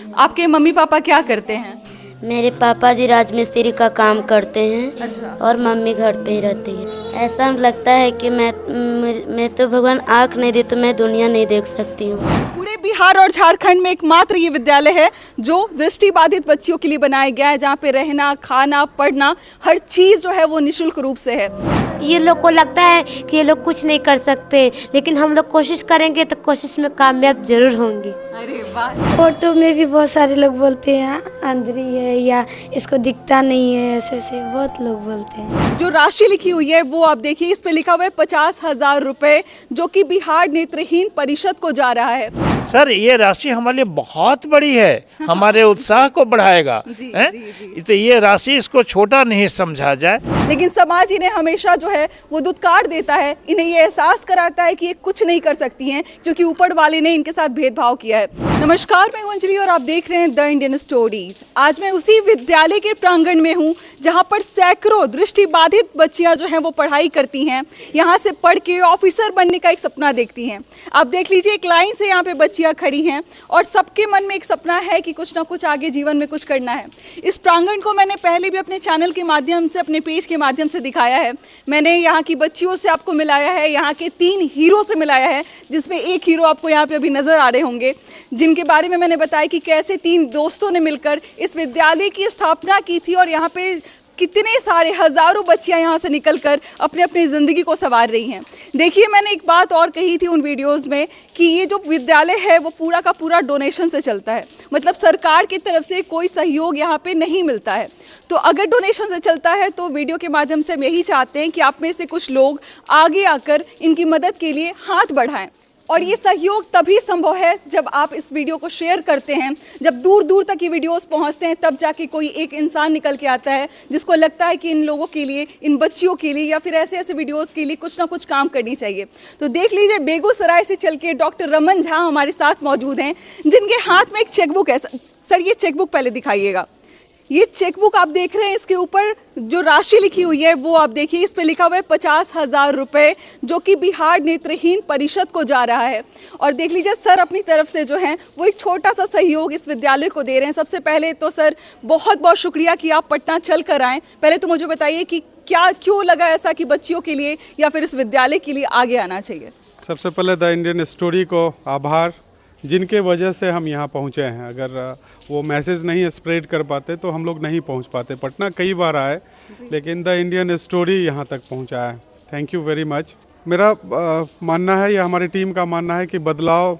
आपके mummy papa क्या करते हैं? मेरे पापा जी राजमिस्त्री का काम करते हैं। अच्छा। और मम्मी घर पे ही रहती है। ऐसा लगता है कि मैं तो भगवान आँख नहीं दी तो मैं दुनिया नहीं देख सकती हूँ। पूरे बिहार और झारखंड में एकमात्र ये विद्यालय है जो दृष्टिबाधित बच्चियों के लिए बनाया गया है, जहाँ पे रहना, खाना, पढ़ना, हर चीज़ जो है वो निःशुल्क रूप से है। ये लोग को लगता है कि ये लोग कुछ नहीं कर सकते, लेकिन हम लोग कोशिश करेंगे तो कोशिश में कामयाब जरूर होंगे। अरे वाह। ऑटो में भी बहुत सारे लोग बोलते हैं अंधेरी है या इसको दिखता नहीं है, ऐसे ऐसे बहुत लोग बोलते हैं। जो राशि लिखी हुई है वो आप देखिए, इस पे लिखा हुआ है 50,000 रुपए, जो कि बिहार नेत्रहीन परिषद को जा रहा है। सर ये राशि हमारे लिए बहुत बड़ी है, हमारे उत्साह को बढ़ाएगा। जी, हैं? जी, जी। तो ये राशि इसको छोटा नहीं समझा जाए। लेकिन समाज इन्हें हमेशा जो है वो दुत्कार देता है, इन्हें ये एहसास कराता है कि ये कुछ नहीं कर सकती हैं क्योंकि ऊपर वाले ने इनके साथ भेदभाव किया है। नमस्कार, मैं अंजलि और आप देख रहे हैं द इंडियन स्टोरीज। आज मैं उसी विद्यालय के प्रांगण में हूँ जहाँ पर सैकड़ों दृष्टिबाधित बच्चियाँ जो हैं वो पढ़ाई करती हैं, यहाँ से पढ़ के ऑफिसर बनने का एक सपना देखती हैं। आप देख लीजिए, एक लाइन से यहाँ पे बच्चियाँ खड़ी हैं और सबके मन में एक सपना है कि कुछ ना कुछ आगे जीवन में कुछ करना है। इस प्रांगण को मैंने पहले भी अपने चैनल के माध्यम से, अपने पेज के माध्यम से दिखाया है। मैंने यहाँ की बच्चियों से आपको मिलाया है, यहाँ के 3 हीरो से मिलाया है, जिसमें एक हीरो आपको यहाँ पे अभी नजर आ रहे होंगे, जिनके बारे में मैंने बताया कि कैसे 3 दोस्तों ने मिलकर इस विद्यालय की स्थापना की थी और यहाँ पे कितने सारे हजारों बच्चियां यहाँ से निकलकर अपने अपनी ज़िंदगी को संवार रही हैं। देखिए, मैंने एक बात और कही थी उन वीडियोस में कि ये जो विद्यालय है वो पूरा का पूरा डोनेशन से चलता है, मतलब सरकार की तरफ से कोई सहयोग यहाँ पे नहीं मिलता है। तो अगर डोनेशन से चलता है तो वीडियो के माध्यम से हम यही चाहते हैं कि आप में से कुछ लोग आगे आकर इनकी मदद के लिए हाथ बढ़ाएं। और ये सहयोग तभी संभव है जब आप इस वीडियो को शेयर करते हैं, जब दूर दूर तक ये वीडियोस पहुंचते हैं, तब जाके कोई एक इंसान निकल के आता है जिसको लगता है कि इन लोगों के लिए, इन बच्चियों के लिए या फिर ऐसे ऐसे वीडियोस के लिए कुछ ना कुछ काम करनी चाहिए। तो देख लीजिए, बेगूसराय से चल के डॉक्टर रमन झा हमारे साथ मौजूद हैं, जिनके हाथ में एक चेकबुक है। सर, ये चेकबुक पहले दिखाइएगा। ये चेकबुक आप देख रहे हैं, इसके ऊपर जो राशि लिखी हुई है वो आप देखिए, इस पे लिखा हुआ है 50,000 रुपए, जो कि बिहार नेत्रहीन परिषद को जा रहा है। और देख लीजिए, सर अपनी तरफ से जो है वो एक छोटा सा सहयोग इस विद्यालय को दे रहे हैं। सबसे पहले तो सर बहुत बहुत शुक्रिया कि आप पटना चल कर आएँ। पहले तो मुझे बताइए कि क्या, क्यों लगा ऐसा कि बच्चियों के लिए या फिर इस विद्यालय के लिए आगे आना चाहिए? सबसे पहले द इंडियन स्टोरी को आभार, जिनके वजह से हम यहाँ पहुँचे हैं। अगर वो मैसेज नहीं स्प्रेड कर पाते तो हम लोग नहीं पहुँच पाते। पटना कई बार आए, लेकिन द इंडियन स्टोरी यहाँ तक पहुँचा है। Thank you very much. मेरा मानना है, या हमारी टीम का मानना है कि बदलाव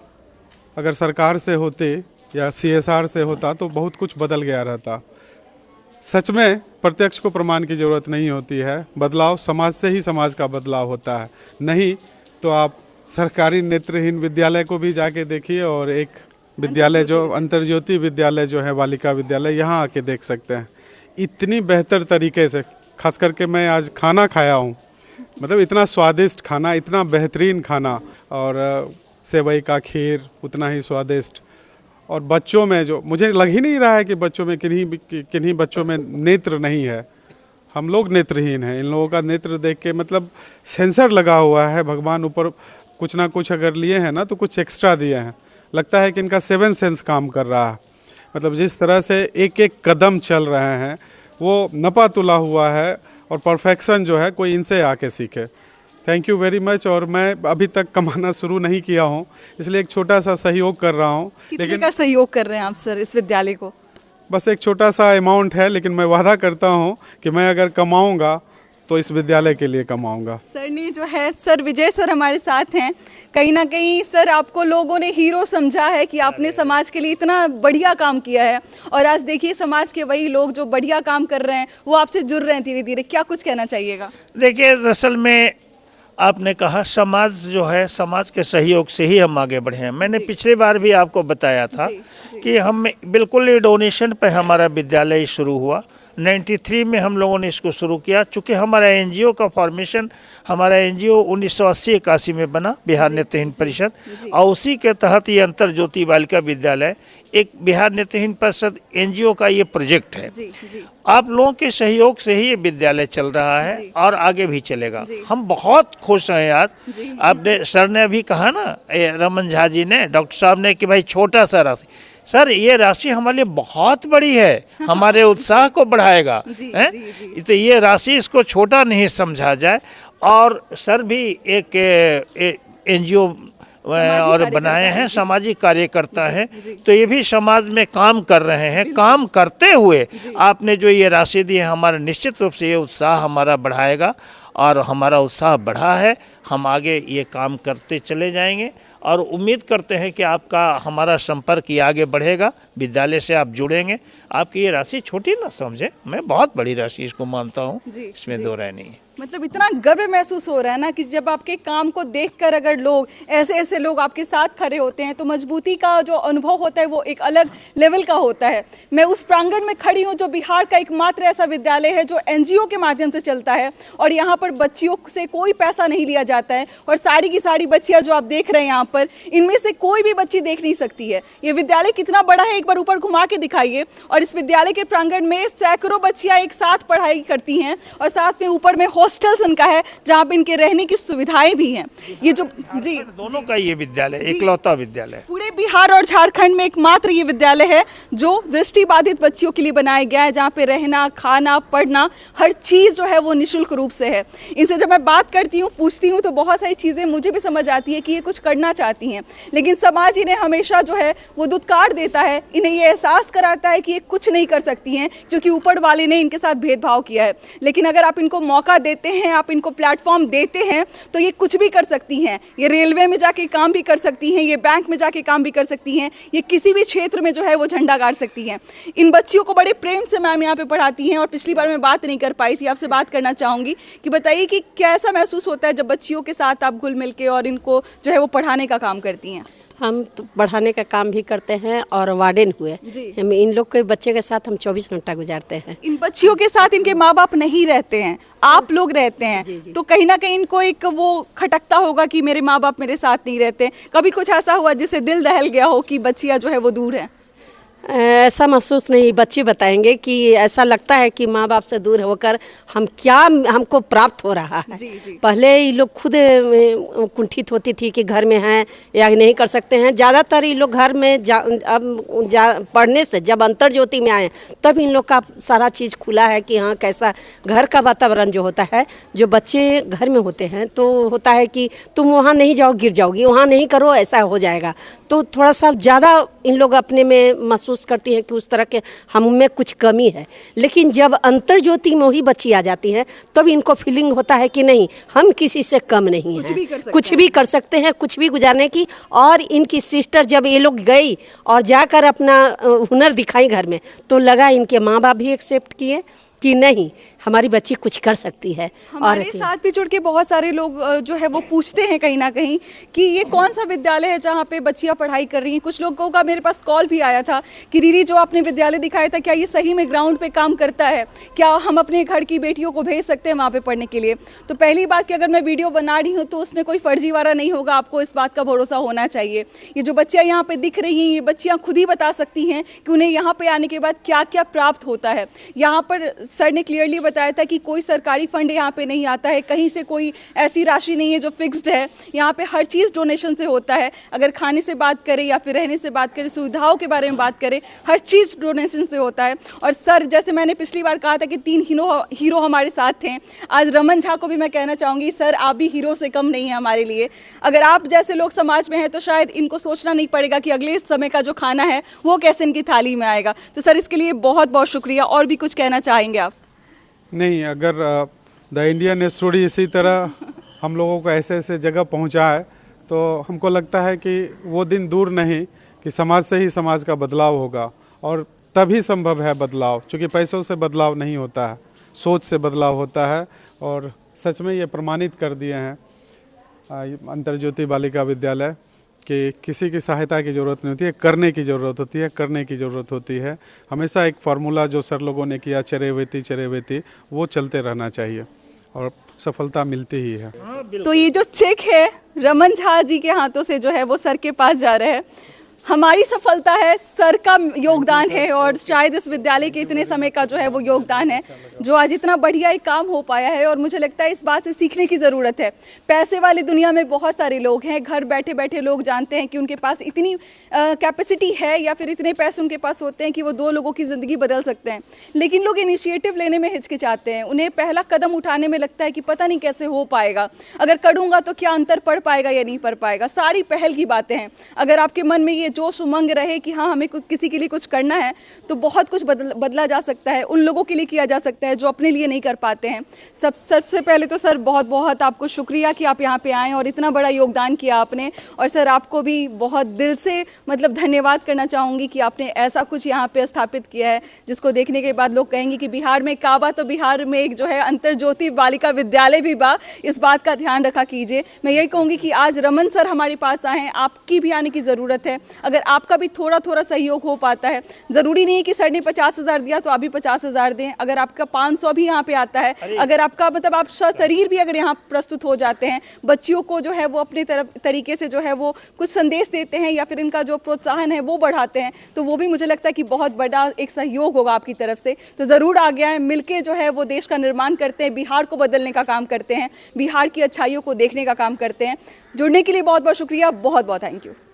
अगर सरकार से होते या CSR से होता तो बहुत कुछ बदल गया रहता। सच में प्रत्यक्ष को प्रमाण की ज़रूरत नहीं होती है, बदलाव समाज से ही समाज का बदलाव होता है। नहीं तो आप सरकारी नेत्रहीन विद्यालय को भी जाके देखिए और एक विद्यालय जो अंतर्ज्योति विद्यालय जो है, बालिका विद्यालय, यहाँ आके देख सकते हैं। इतनी बेहतर तरीके से, खास करके मैं आज खाना खाया हूँ, मतलब इतना स्वादिष्ट खाना, इतना बेहतरीन खाना, और सेवई का खीर उतना ही स्वादिष्ट। और बच्चों में जो, मुझे लग ही नहीं रहा है कि बच्चों में किन्हीं बच्चों में नेत्र नहीं है। हम लोग नेत्रहीन हैं। इन लोगों का नेत्र देख के, मतलब सेंसर लगा हुआ है, भगवान ऊपर कुछ ना कुछ अगर लिए हैं ना तो कुछ एक्स्ट्रा दिए हैं। लगता है कि इनका 7 सेंस काम कर रहा है। मतलब जिस तरह से एक एक कदम चल रहे हैं वो नपा तुला हुआ है, और परफेक्शन जो है कोई इनसे आके सीखे। Thank you very much. और मैं अभी तक कमाना शुरू नहीं किया हूँ, इसलिए एक छोटा सा सहयोग कर रहा हूँ। लेकिन का सहयोग कर रहे हैं आप सर इस विद्यालय को? बस एक छोटा सा अमाउंट है, लेकिन मैं वादा करता हूँ कि मैं अगर कमाऊँगा तो इस विद्यालय के लिए कमाऊंगा। सर ने जो है, सर विजय सर हमारे साथ हैं। कहीं ना कहीं सर आपको लोगों ने हीरो समझा है कि आपने समाज के लिए इतना बढ़िया काम किया है, और आज देखिए समाज के वही लोग जो बढ़िया काम कर रहे हैं वो आपसे जुड़ रहे हैं धीरे धीरे। क्या कुछ कहना चाहिएगा? देखिए, दरअसल में आपने कहा समाज जो है, समाज के सहयोग से ही हम आगे बढ़े हैं। मैंने पिछली बार भी आपको बताया था कि हम बिल्कुल ये डोनेशन पर हमारा विद्यालय शुरू हुआ। 93 में हम लोगों ने इसको शुरू किया। चूँकि हमारा NGO का फॉर्मेशन, हमारा NGO 1980-81 में बना, बिहार नेत्रहीन परिषद, और उसी के तहत ये अंतर्ज्योति बालिका विद्यालय एक बिहार नेत्रहीन परिषद NGO का ये प्रोजेक्ट है। आप लोगों के सहयोग से ही ये विद्यालय चल रहा है और आगे भी चलेगा। हम बहुत खुश हैं आज। आपने, सर ने अभी कहा ना, रमन झा जी ने, डॉक्टर साहब ने, कि भाई छोटा सा राशि, सर ये राशि हमारे लिए बहुत बड़ी है, हमारे उत्साह को बढ़ाएगा। हैं? तो ये राशि, इसको छोटा नहीं समझा जाए। और सर भी एक एनजीओ और बनाए हैं, सामाजिक कार्यकर्ता हैं, तो ये भी समाज में काम कर रहे हैं। काम करते हुए आपने जो ये राशि दी है, हमारा निश्चित रूप से ये उत्साह हमारा बढ़ाएगा और हमारा उत्साह बढ़ा है। हम आगे ये काम करते चले जाएंगे और उम्मीद करते हैं कि आपका हमारा संपर्क ये आगे बढ़ेगा, विद्यालय से आप जुड़ेंगे। आपकी ये राशि छोटी ना समझे, मैं बहुत बड़ी राशि इसको मानता हूँ, इसमें दो राय नहीं है। मतलब इतना गर्व महसूस हो रहा है ना कि जब आपके काम को देखकर अगर लोग ऐसे लोग आपके साथ खड़े होते हैं तो मजबूती का जो अनुभव होता है वो एक अलग लेवल का होता है। मैं उस प्रांगण में खड़ी हूँ जो बिहार का एकमात्र ऐसा विद्यालय है जो एनजीओ के माध्यम से चलता है और यहाँ पर बच्चियों से कोई पैसा नहीं लिया जाता है। और सारी की सारी बच्चियाँ जो आप देख रहे हैं यहाँ पर, इनमें से कोई भी बच्ची देख नहीं सकती है। ये विद्यालय कितना बड़ा है एक बार ऊपर घुमा के दिखाइए। और इस विद्यालय के प्रांगण में सैकड़ों बच्चियाँ एक साथ पढ़ाई करती हैं और साथ में ऊपर में हॉस्टल्स इनका है जहाँ पे इनके रहने की सुविधाएं भी हैं। ये जो जी दोनों का ये विद्यालय इकलौता विद्यालय पूरे बिहार और झारखंड में एकमात्र ये विद्यालय है जो दृष्टिबाधित बच्चियों के लिए बनाया गया है, जहाँ पे रहना, खाना, पढ़ना, हर चीज़ जो है वो निःशुल्क रूप से है। इनसे जब मैं बात करती हूँ, पूछती हूँ, तो बहुत सारी चीज़ें मुझे भी समझ आती है कि ये कुछ करना चाहती हैं, लेकिन समाज इन्हें हमेशा जो है वो दुत्कार देता है। इन्हें ये एहसास कराता है कि ये कुछ नहीं कर सकती हैं क्योंकि ऊपर वाले ने इनके साथ भेदभाव किया है। लेकिन अगर आप इनको मौका देते हैं, आप इनको प्लेटफॉर्म देते हैं, तो ये कुछ भी कर सकती हैं। ये रेलवे में जाके काम भी कर सकती हैं, ये बैंक में जाके काम भी कर सकती हैं, ये किसी भी क्षेत्र में जो है वो झंडा गाड़ सकती हैं। इन बच्चियों को बड़े प्रेम से मैम यहाँ पे पढ़ाती हैं और पिछली बार मैं बात नहीं कर पाई थी, आपसे बात करना चाहूँगी कि बताइए कि कैसा महसूस होता है जब बच्चियों के साथ आप घुल मिल के और इनको जो है वो पढ़ाने का काम करती हैं। हम तो पढ़ाने का काम भी करते हैं और वार्डन हुए हम इन लोग के बच्चे के साथ हम 24 घंटा गुजारते हैं। इन बच्चियों के साथ इनके माँ बाप नहीं रहते हैं, आप लोग रहते हैं, तो कहीं ना कहीं इनको एक वो खटकता होगा कि मेरे माँ बाप मेरे साथ नहीं रहते। कभी कुछ ऐसा हुआ जिससे दिल दहल गया हो कि बच्चियाँ जो है वो दूर हैं? ऐसा महसूस नहीं, बच्चे बताएंगे कि ऐसा लगता है कि माँ बाप से दूर होकर हमको प्राप्त हो रहा है। पहले ये लोग खुद कुंठित होती थी कि घर में हैं या नहीं कर सकते हैं। ज़्यादातर ये लोग घर में पढ़ने से जब अंतर ज्योति में आए तब इन लोग का सारा चीज़ खुला है कि हाँ कैसा घर का वातावरण जो होता है। जो बच्चे घर में होते हैं तो होता है कि तुम वहाँ नहीं जाओ गिर जाओगी, वहाँ नहीं करो ऐसा हो जाएगा, तो थोड़ा सा ज़्यादा इन लोग अपने में महसूस करती हैं कि उस तरह के हम में कुछ कमी है। लेकिन जब अंतर ज्योति में वही बच्ची आ जाती है तब इनको फीलिंग होता है कि नहीं हम किसी से कम नहीं हैं, कुछ भी कर सकते हैं, कुछ भी गुजारने की। और इनकी सिस्टर जब ये लोग गई और जाकर अपना हुनर दिखाई घर में, तो लगा इनके माँ बाप भी एक्सेप्ट किए कि नहीं हमारी बच्ची कुछ कर सकती है। हमारे साथ भी जुड़ के बहुत सारे लोग जो है वो पूछते हैं कहीं ना कहीं कि ये कौन सा विद्यालय है जहाँ पे बच्चियाँ पढ़ाई कर रही हैं। कुछ लोगों का मेरे पास कॉल भी आया था कि दीदी जो आपने विद्यालय दिखाया था क्या ये सही में ग्राउंड पे काम करता है, क्या हम अपने घर की बेटियों को भेज सकते हैं वहाँ पे पढ़ने के लिए। तो पहली बात कि अगर मैं वीडियो बना रही हूँ तो उसमें कोई फर्जीवाड़ा नहीं होगा, आपको इस बात का भरोसा होना चाहिए। ये जो बच्चियाँ यहाँ पे दिख रही हैं ये बच्चियाँ खुद ही बता सकती हैं कि उन्हें यहाँ पे आने के बाद क्या क्या प्राप्त होता है। यहाँ पर सर ने क्लियरली बताया था कि कोई सरकारी फंड यहाँ पे नहीं आता है, कहीं से कोई ऐसी राशि नहीं है जो फिक्स्ड है। यहाँ पे हर चीज़ डोनेशन से होता है। अगर खाने से बात करें या फिर रहने से बात करें, सुविधाओं के बारे में बात करें, हर चीज़ डोनेशन से होता है। और सर जैसे मैंने पिछली बार कहा था कि 3 हीरो हमारे साथ थे, आज रमन झा को भी मैं कहना चाहूँगी सर आप भी हीरो से कम नहीं है हमारे लिए। अगर आप जैसे लोग समाज में हैं तो शायद इनको सोचना नहीं पड़ेगा कि अगले समय का जो खाना है वो कैसे इनकी थाली में आएगा। तो सर इसके लिए बहुत बहुत शुक्रिया। और भी कुछ कहना चाहेंगे आप? नहीं, अगर द इंडियन स्टोरी इसी तरह हम लोगों को ऐसे ऐसे जगह पहुंचा है तो हमको लगता है कि वो दिन दूर नहीं कि समाज से ही समाज का बदलाव होगा। और तभी संभव है बदलाव, क्योंकि पैसों से बदलाव नहीं होता है, सोच से बदलाव होता है। और सच में ये प्रमाणित कर दिए हैं अंतर ज्योति बालिका विद्यालय कि किसी की सहायता की ज़रूरत नहीं होती है, करने की ज़रूरत होती है, करने की ज़रूरत होती है। हमेशा एक फार्मूला जो सर लोगों ने किया चरेवेती वो चलते रहना चाहिए और सफलता मिलती ही है। तो ये जो चेक है रमन झा जी के हाथों से जो है वो सर के पास जा रहा है। हमारी सफलता है, सर का योगदान है और शायद इस विद्यालय के इतने समय का जो है वो योगदान है जो आज इतना बढ़िया एक काम हो पाया है। और मुझे लगता है इस बात से सीखने की ज़रूरत है। पैसे वाली दुनिया में बहुत सारे लोग हैं, घर बैठे बैठे लोग जानते हैं कि उनके पास इतनी कैपेसिटी है या फिर इतने पैसे उनके पास होते हैं कि वो 2 लोगों की ज़िंदगी बदल सकते हैं, लेकिन लोग इनिशिएटिव लेने में हिचकिचाते हैं। उन्हें पहला कदम उठाने में लगता है कि पता नहीं कैसे हो पाएगा, अगर करूँगा तो क्या अंतर पड़ पाएगा या नहीं पड़ पाएगा। सारी पहल की बातें हैं। अगर आपके मन में ये जोश उमंग रहे कि हाँ हमें किसी के लिए कुछ करना है तो बहुत कुछ बदला जा सकता है, उन लोगों के लिए किया जा सकता है जो अपने लिए नहीं कर पाते हैं। सबसे पहले तो सर बहुत बहुत आपको शुक्रिया कि आप यहाँ पे आए और इतना बड़ा योगदान किया आपने। और सर आपको भी बहुत दिल से मतलब धन्यवाद करना चाहूँगी कि आपने ऐसा कुछ यहाँ पे स्थापित किया है जिसको देखने के बाद लोग कहेंगे कि बिहार में काबा तो बिहार में एक जो है अंतर ज्योति बालिका विद्यालय भी बा। इस बात का ध्यान रखा कीजिए। मैं यही कहूँगी कि आज रमन सर हमारे पास आए हैं, आपकी भी आने की ज़रूरत है। अगर आपका भी थोड़ा थोड़ा सहयोग हो पाता है, ज़रूरी नहीं है कि सर ने 50,000 दिया तो आप भी 50,000 दें। अगर आपका 500 भी यहाँ पे आता है, अगर आपका मतलब आप शरीर भी अगर यहाँ प्रस्तुत हो जाते हैं, बच्चियों को जो है वो अपने तरीके से जो है वो कुछ संदेश देते हैं या फिर इनका जो प्रोत्साहन है वो बढ़ाते हैं, तो वो भी मुझे लगता है कि बहुत बड़ा एक सहयोग होगा आपकी तरफ से। तो ज़रूर आगे आए, मिलके जो है वो देश का निर्माण करते हैं, बिहार को बदलने का काम करते हैं, बिहार की अच्छाइयों को देखने का काम करते हैं। जुड़ने के लिए बहुत बहुत शुक्रिया, बहुत बहुत थैंक यू।